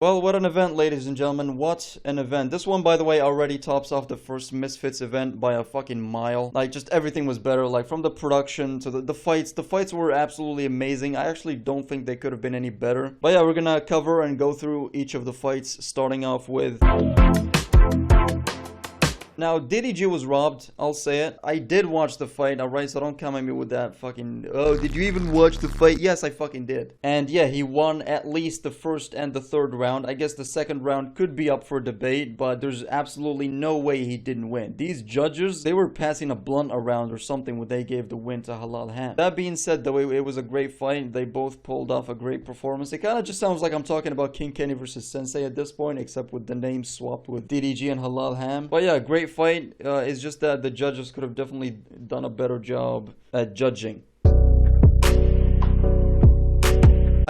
Well, what an event, ladies and gentlemen. What an event. This one, by the way, already tops off the first Misfits event by a fucking mile. Like, just everything was better. Like, from the production to the fights. The fights were absolutely amazing. I actually don't think they could have been any better. But yeah, we're gonna cover and go through each of the fights, starting off with... Now, DDG was robbed, I'll say it. I did watch the fight, alright, so don't come at me with that fucking... Oh, did you even watch the fight? Yes, I fucking did. And yeah, he won at least the first and the third round. I guess the second round could be up for debate, but there's absolutely no way he didn't win. These judges, they were passing a blunt around or something when they gave the win to Halal Ham. That being said, though, it was a great fight. They both pulled off a great performance. It kind of just sounds like I'm talking about King Kenny versus Sensei at this point, except with the names swapped with DDG and Halal Ham. But yeah, great fight. It's just that the judges could have definitely done a better job at judging.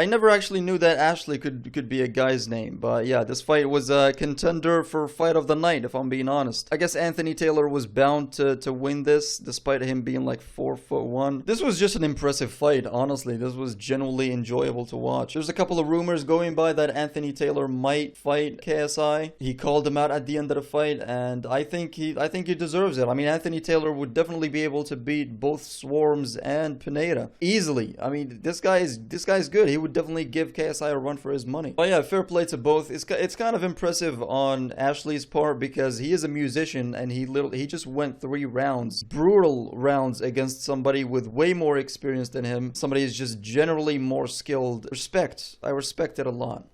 I never actually knew that Ashley could be a guy's name, but yeah, this fight was a contender for fight of the night, if I'm being honest. I guess Anthony Taylor was bound to win this, despite him being like 4'1". This was just an impressive fight, honestly. This was genuinely enjoyable to watch. There's a couple of rumors going by that Anthony Taylor might fight KSI. He called him out at the end of the fight, and I think he deserves it. I mean, Anthony Taylor would definitely be able to beat both Swarms and Pineda easily. I mean, this guy's good. He would definitely give KSI a run for his money. But yeah, fair play to both. It's kind of impressive on Ashley's part because he is a musician and he just went 3 rounds, brutal rounds against somebody with way more experience than him. Somebody who's just generally more skilled. I respect it a lot.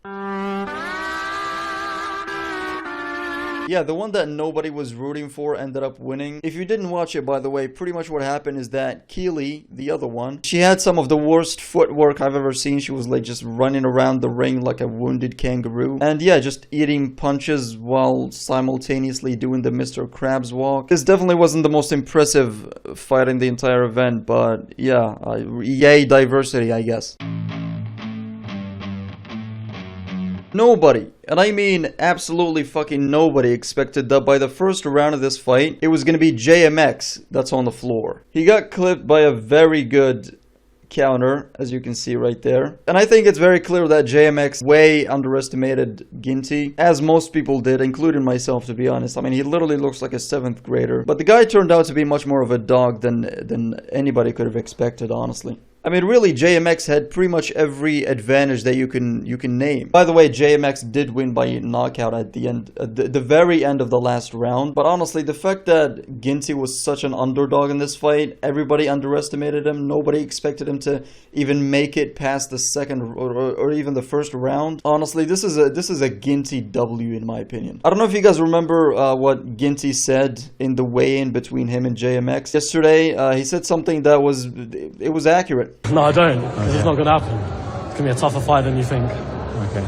Yeah, the one that nobody was rooting for ended up winning. If you didn't watch it, by the way, pretty much what happened is that Keeley, the other one, she had some of the worst footwork I've ever seen. She was like just running around the ring like a wounded kangaroo. And yeah, just eating punches while simultaneously doing the Mr. Krabs walk. This definitely wasn't the most impressive fight in the entire event, but yeah, yay diversity, I guess. Nobody, and I mean absolutely fucking nobody, expected that by the first round of this fight, it was going to be JMX that's on the floor. He got clipped by a very good counter, as you can see right there. And I think it's very clear that JMX way underestimated Ginty, as most people did, including myself, to be honest. I mean, he literally looks like a 7th grader. But the guy turned out to be much more of a dog than anybody could have expected, honestly. I mean, really, JMX had pretty much every advantage that you can name. By the way, JMX did win by knockout at the end, the very end of the last round. But honestly, the fact that Ginty was such an underdog in this fight, everybody underestimated him. Nobody expected him to even make it past the second or even the first round. Honestly, this is a Ginty W in my opinion. I don't know if you guys remember what Ginty said in the weigh-in between him and JMX yesterday. He said something that was accurate. No, I don't, because it's not going to happen. It's going to be a tougher fight than you think. Okay.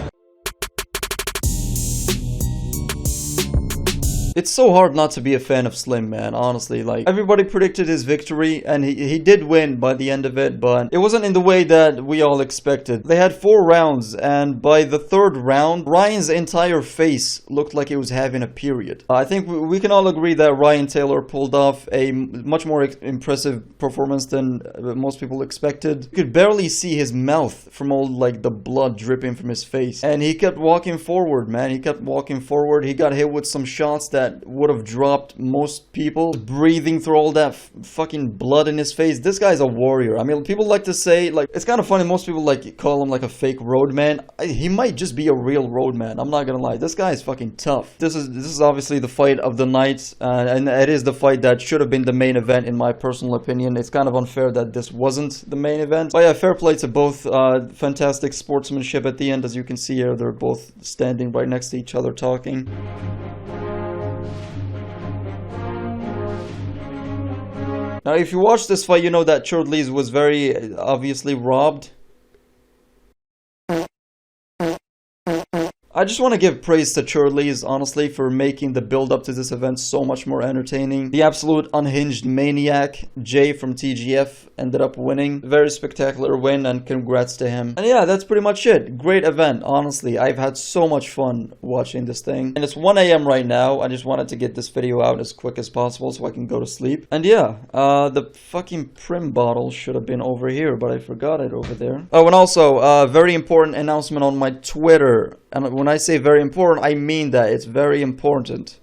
It's so hard not to be a fan of Slim, man, honestly. Like, everybody predicted his victory, and he did win by the end of it, but it wasn't in the way that we all expected. They had 4 rounds, and by the 3rd round, Ryan's entire face looked like it was having a period. I think we can all agree that Ryan Taylor pulled off a much more impressive performance than most people expected. You could barely see his mouth from all, like, the blood dripping from his face. And he kept walking forward, man. He kept walking forward. He got hit with some shots that would have dropped most people, breathing through all that fucking blood in his face. This guy's a warrior. I mean, people like to say, like, it's kind of funny, most people like call him like a fake roadman. He might just be a real roadman, I'm not gonna lie. This guy is fucking tough. This is obviously the fight of the night, and it is the fight that should have been the main event in my personal opinion. It's kind of unfair that this wasn't the main event. But yeah, fair play to both. Fantastic sportsmanship at the end. As you can see here, they're both standing right next to each other talking. Now, if you watch this fight, you know that Cherdleys was very obviously robbed. I just want to give praise to Cherdleys, honestly, for making the build-up to this event so much more entertaining. The absolute unhinged maniac, Jay from TGF, ended up winning. Very spectacular win, and congrats to him. And yeah, that's pretty much it. Great event, honestly. I've had so much fun watching this thing. And it's 1 AM right now. I just wanted to get this video out as quick as possible so I can go to sleep. And yeah, the fucking Prim bottle should have been over here, but I forgot it over there. Oh, and also, very important announcement on my Twitter. And when I say very important, I mean that. It's very important.